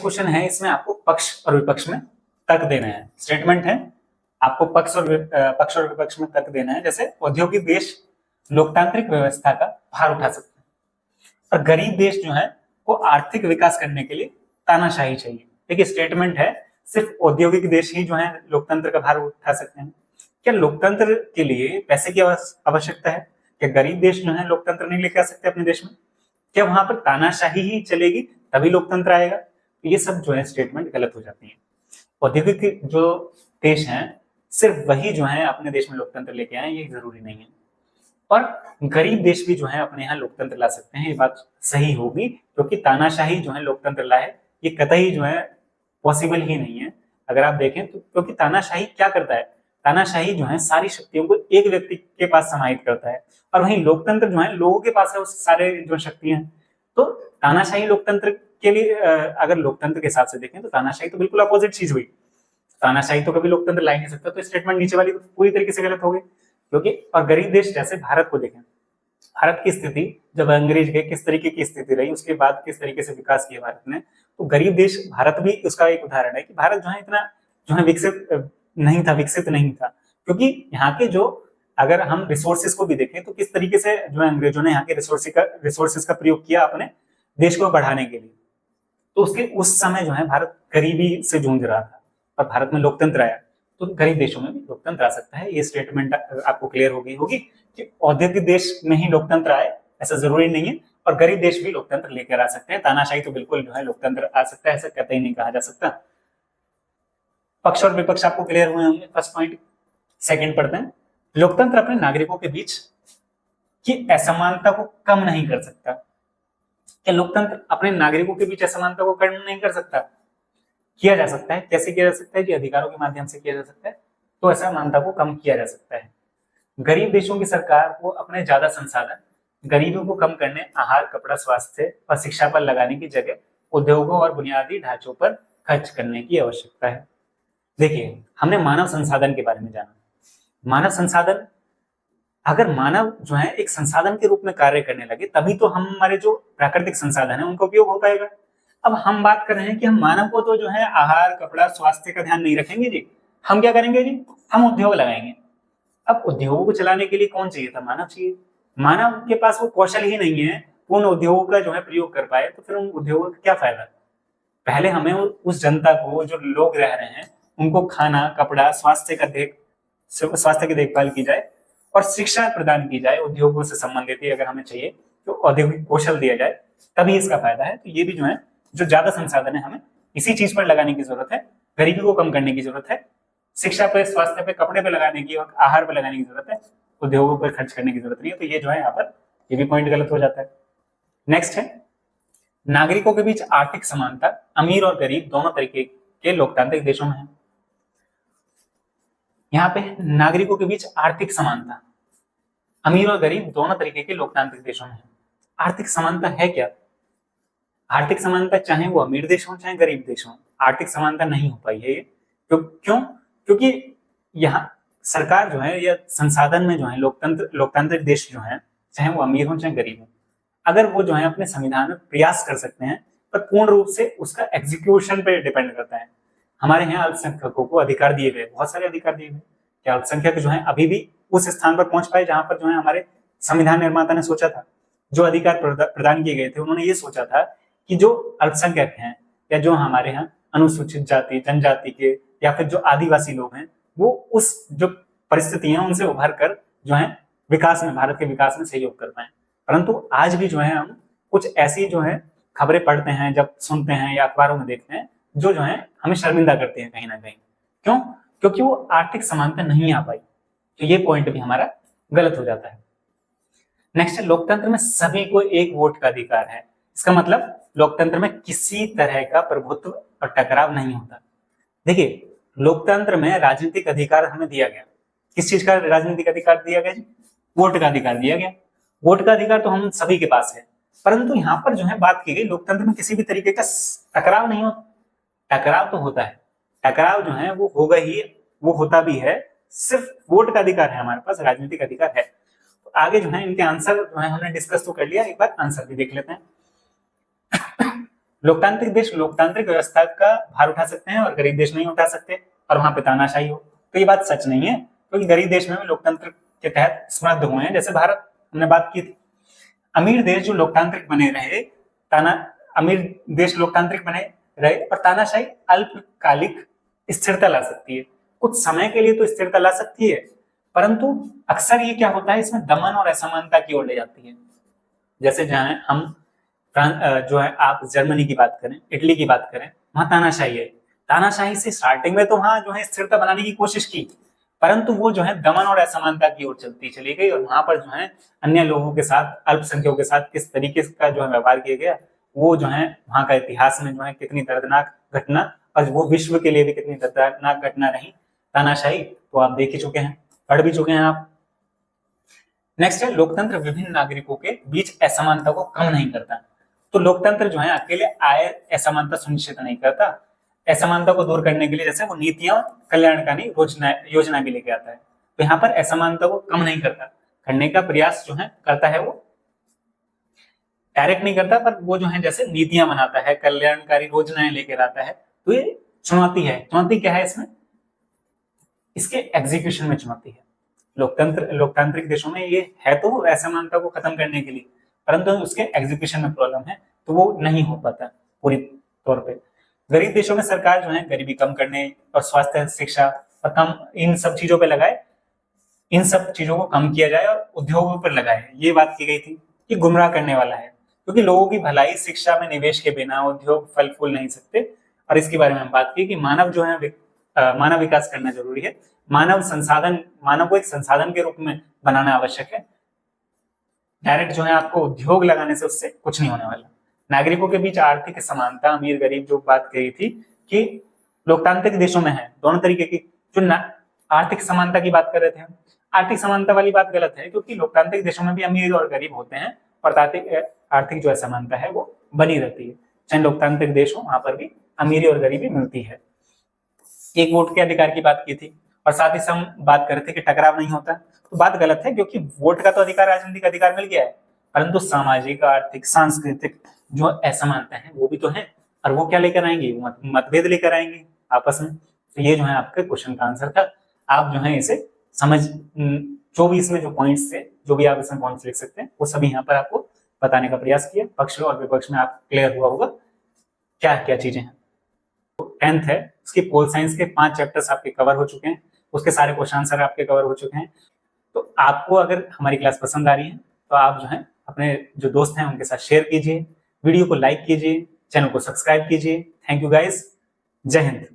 Question है, इसमें आपको पक्ष और विपक्ष में तर्क देना है। स्टेटमेंट है, आपको पक्ष और विपक्ष में तर्क देना है। जैसे औद्योगिक देश लोकतांत्रिक व्यवस्था का भार उठा सकते हैं और गरीब देश जो है वो आर्थिक विकास करने के लिए तानाशाही चाहिए। देखिए स्टेटमेंट है, सिर्फ औद्योगिक देश ही जो है लोकतंत्र का भार उठा सकते हैं। क्या लोकतंत्र के लिए पैसे की आवश्यकता है? क्या गरीब देश जो है लोकतंत्र नहीं लेके आ सकते अपने देश में? क्या वहां पर तानाशाही ही चलेगी तभी लोकतंत्र आएगा? ये सब जो है स्टेटमेंट गलत हो जाती है। औद्योगिक जो देश हैं सिर्फ वही जो है अपने देश में लोकतंत्र लेके आए, ये जरूरी नहीं है। और गरीब देश भी जो है अपने यहाँ लोकतंत्र ला सकते हैं, ये बात सही होगी, क्योंकि तानाशाही जो है लोकतंत्र लाए ये कतई जो है पॉसिबल ही नहीं है। अगर आप देखें तो, क्योंकि तानाशाही क्या करता है, तानाशाही जो है सारी शक्तियों को एक व्यक्ति के पास समाहित करता है, और वहीं लोकतंत्र जो है लोगों के पास है उस सारे जो शक्तियां हैं। तो तानाशाही लोकतंत्र के लिए अगर लोकतंत्र के हिसाब से देखें तो तानाशाही तो बिल्कुल अपोजिट चीज हुई। तानाशाही तो कभी लोकतंत्र ला ही नहीं सकता, तो स्टेटमेंट नीचे वाली तो पूरी तरीके से गलत हो गई। क्योंकि और गरीब देश जैसे भारत को देखें, भारत की स्थिति जब अंग्रेज के किस तरीके की स्थिति रही, उसके बाद किस तरीके से विकास किया भारत ने, तो गरीब देश भारत भी उसका एक उदाहरण है कि भारत जो है इतना जो है विकसित नहीं था। क्योंकि यहाँ के जो अगर हम रिसोर्सेज को भी देखें तो किस तरीके से जो है अंग्रेजों ने यहाँ के रिसोर्सेज का प्रयोग किया अपने देश को बढ़ाने के लिए। तो उसके उस समय जो है भारत गरीबी से जूझ रहा था और भारत में लोकतंत्र आया, तो गरीब देशों में भी लोकतंत्र आ सकता है। ये स्टेटमेंट आपको क्लियर हो गई होगी कि औद्योगिक देश में ही लोकतंत्र आए ऐसा जरूरी नहीं है, और गरीब देश भी लोकतंत्र लेकर आ सकते हैं। तानाशाही तो बिल्कुल जो है लोकतंत्र आ सकता है, ऐसा कतई नहीं कहा जा सकता। पक्ष और विपक्ष आपको क्लियर हुए होंगे, फर्स्ट पॉइंट। सेकंड पढ़ते हैं, लोकतंत्र अपने नागरिकों के बीच की असमानता को कम नहीं कर सकता। क्या लोकतंत्र अपने नागरिकों के बीच असमानता को कम नहीं कर सकता? किया जा सकता है। कैसे किया जा सकता है? जी, अधिकारों के माध्यम से किया जा सकता है, तो असमानता को कम किया जा सकता है। गरीब देशों की सरकार को अपने ज्यादा संसाधन गरीबों को कम करने, आहार, कपड़ा, स्वास्थ्य और शिक्षा पर लगाने की जगह उद्योगों और बुनियादी ढांचों पर खर्च करने की आवश्यकता है। देखिए, हमने मानव संसाधन के बारे में जाना। मानव संसाधन, अगर मानव जो है एक संसाधन के रूप में कार्य करने लगे तभी तो हमारे जो प्राकृतिक संसाधन है उनका उपयोग हो पाएगा। अब हम बात कर रहे हैं कि हम मानव को तो जो है आहार, कपड़ा, स्वास्थ्य का ध्यान नहीं रखेंगे जी, हम क्या करेंगे जी, हम उद्योग लगाएंगे। अब उद्योगों को चलाने के लिए कौन चाहिए था? मानव चाहिए। मानव के पास वो कौशल ही नहीं है वो उन उद्योगों का जो है प्रयोग कर पाए, तो फिर उन उद्योगों का क्या फायदा? पहले हमें उस जनता को, जो लोग रह रहे हैं, उनको खाना, कपड़ा, स्वास्थ्य की देखभाल की जाए और शिक्षा प्रदान की जाए, उद्योगों से संबंधित ही अगर हमें चाहिए तो औद्योगिक कौशल दिया जाए, तभी इसका फायदा है। तो ये भी जो है जो ज्यादा संसाधन है हमें इसी चीज पर लगाने की जरूरत है। गरीबी को कम करने की जरूरत है, शिक्षा पे, स्वास्थ्य पे, कपड़े पे लगाने की और आहार पे लगाने की जरूरत है, उद्योगों पर खर्च करने की जरूरत नहीं है। तो ये जो है यहाँ पर ये भी पॉइंट गलत हो जाता है। नेक्स्ट है, नागरिकों के बीच आर्थिक समानता अमीर और गरीब दोनों तरीके के लोकतांत्रिक देशों में है। यहाँ पे नागरिकों के बीच आर्थिक समानता अमीर और गरीब दोनों तरीके के लोकतांत्रिक देशों में है। आर्थिक समानता है क्या? आर्थिक समानता चाहे वो अमीर देश हो चाहे गरीब देश हो, आर्थिक समानता नहीं हो पाई है। क्यों? क्योंकि यहाँ सरकार जो है या संसाधन में जो है लोकतांत्रिक देश जो है, चाहे वो अमीर हो चाहे गरीब हो, अगर वो जो है अपने संविधान में प्रयास कर सकते हैं, पर पूर्ण रूप से उसका एग्जीक्यूशन पे डिपेंड करता है। हमारे यहाँ अल्पसंख्यकों को अधिकार दिए गए, बहुत सारे अधिकार दिए गए। क्या अल्पसंख्यक जो है अभी भी उस स्थान पर पहुंच पाए जहां पर जो है हमारे संविधान निर्माता ने सोचा था? जो अधिकार प्रदान किए गए थे, उन्होंने ये सोचा था कि जो अल्पसंख्यक हैं या जो हमारे यहाँ अनुसूचित जाति, जनजाति के या फिर जो आदिवासी लोग हैं, वो उस जो परिस्थिति है उनसे उभर कर जो है विकास में, भारत के विकास में सहयोग कर पाए। परंतु आज भी जो है हम कुछ ऐसी जो है खबरें पढ़ते हैं, जब सुनते हैं या अखबारों में देखते हैं, जो है हमें शर्मिंदा करते हैं कहीं ना कहीं। क्यों? क्योंकि वो आर्थिक समानता नहीं आ पाई। तो ये पॉइंट भी हमारा गलत हो जाता है। नेक्स्ट है, लोकतंत्र में सभी को एक वोट का अधिकार है। इसका मतलब लोकतंत्र में किसी तरह का प्रभुत्व और टकराव नहीं होता। देखिए, लोकतंत्र में राजनीतिक अधिकार हमें दिया गया। किस चीज का राजनीतिक अधिकार दिया गया? वोट का अधिकार दिया गया। वोट का अधिकार तो हम सभी के पास है, परंतु यहाँ पर जो है बात की गई लोकतंत्र में किसी भी तरीके का टकराव नहीं होता। टकराव तो होता है, टकराव जो है वो होगा ही, वो होता भी है। सिर्फ वोट का अधिकार है हमारे पास, राजनीतिक अधिकार है। तो आगे जो है इनके आंसर जो है हमने डिस्कस तो कर लिया, एक बार आंसर भी देख लेते हैं। लोकतांत्रिक देश लोकतांत्रिक व्यवस्था का भार उठा सकते हैं और गरीब देश नहीं उठा सकते, और वहां पे तानाशाही हो। तो ये बात सच नहीं है, क्योंकि गरीब देश में भी लोकतंत्र के तहत समृद्ध हुए हैं, जैसे भारत, हमने बात की थी। अमीर देश जो लोकतांत्रिक बने रहे, अमीर देश लोकतांत्रिक बने रहे, और तानाशाही अल्पकालिक स्थिरता ला सकती है, कुछ समय के लिए तो स्थिरता ला सकती है, परंतु अक्सर ये क्या होता है, इसमें दमन और असमानता की ओर ले जाती है। जैसे जहां हम जो है, आप जर्मनी की बात करें, इटली की बात करें, वहां तानाशाही है। तानाशाही से स्टार्टिंग में तो वहां जो है स्थिरता बनाने की कोशिश की, परंतु वो जो है दमन और असमानता की ओर चलती चली गई, और वहां पर जो है अन्य लोगों के साथ, अल्पसंख्यकों के साथ किस तरीके का जो है व्यवहार किया गया, वो जो है वहां का इतिहास में जो है कितनी दर्दनाक घटना, और वो विश्व के लिए भी कितनी दर्दनाक घटना रही तानाशाही, तो आप देख ही चुके हैं, पढ़ भी चुके हैं आप। नेक्स्ट है, लोकतंत्र विभिन्न नागरिकों के बीच असमानता को कम नहीं करता। तो लोकतंत्र जो है अकेले आय असमानता सुनिश्चित नहीं करता, असमानता को दूर करने के लिए जैसे वो नीतियां, कल्याणकारी योजना भी लेके आता है। तो यहाँ पर असमानता को कम नहीं करता, करने का प्रयास जो है करता है, वो डायरेक्ट नहीं करता, पर वो जो है जैसे नीतियां बनाता है, कल्याणकारी योजनाएं लेकर आता है। तो ये चुनौती है। चुनौती क्या है इसमें? इसके एग्जीक्यूशन में चुनौती है। लोकतांत्रिक देशों में ये है तो असमानता को खत्म करने के लिए, परंतु उसके एग्जीक्यूशन में प्रॉब्लम है, तो वो नहीं हो पाता पूरी तौर पे। गरीब देशों में सरकार जो है गरीबी कम करने और स्वास्थ्य, शिक्षा और कम इन सब चीजों पे लगाए, इन सब चीजों को कम किया जाए और उद्योगों पर लगाए, ये बात की गई थी। कि गुमराह करने वाला है, क्योंकि लोगों की भलाई शिक्षा में निवेश के बिना उद्योग फल फूल नहीं सकते। और इसके बारे में हम बात की कि मानव जो है मानव विकास करना जरूरी है, मानव को एक संसाधन के रूप में बनाना आवश्यक है। डायरेक्ट जो है आपको उद्योग लगाने से उससे कुछ नहीं होने वाला। नागरिकों के बीच आर्थिक समानता, अमीर गरीब जो बात कही थी कि लोकतांत्रिक देशों में है दोनों तरीके की। जो आर्थिक समानता की बात कर रहे थे, आर्थिक समानता वाली बात गलत है, क्योंकि लोकतांत्रिक देशों में भी अमीर और गरीब होते हैं, और आर्थिक जो असमानता है वो बनी रहती है। चाहे लोकतांत्रिक देश हो, वहां पर भी अमीरी और गरीबी मिलती है। एक वोट के अधिकार की बात की थी, और साथ ही हम बात कर रहे थे कि टकराव नहीं होता, तो बात गलत है, क्योंकि वोट का तो अधिकार, राजनीतिक अधिकार मिल गया है, परंतु सामाजिक, आर्थिक, सांस्कृतिक जो असमानता है वो भी तो है, और वो क्या लेकर आएंगे? मतभेद लेकर आएंगे आपस में। तो ये जो है आपके क्वेश्चन का आंसर था। आप जो है इसे समझ, जो भी इसमें जो पॉइंट्स थे, जो भी आप इसमें पॉइंट्स लिख सकते हैं, वो सभी यहाँ पर आपको बताने का प्रयास किया। पक्ष और विपक्ष में आप क्लियर हुआ होगा क्या क्या चीजें हैं। तो 10th है, उसकी पोल साइंस के 5 चैप्टर्स आपके कवर हो चुके हैं, उसके सारे क्वेश्चन आंसर आपके कवर हो चुके हैं। तो आपको अगर हमारी क्लास पसंद आ रही है, तो आप जो है अपने जो दोस्त हैं उनके साथ शेयर कीजिए, वीडियो को लाइक कीजिए, चैनल को सब्सक्राइब कीजिए। थैंक यू गाइस, जय हिंद।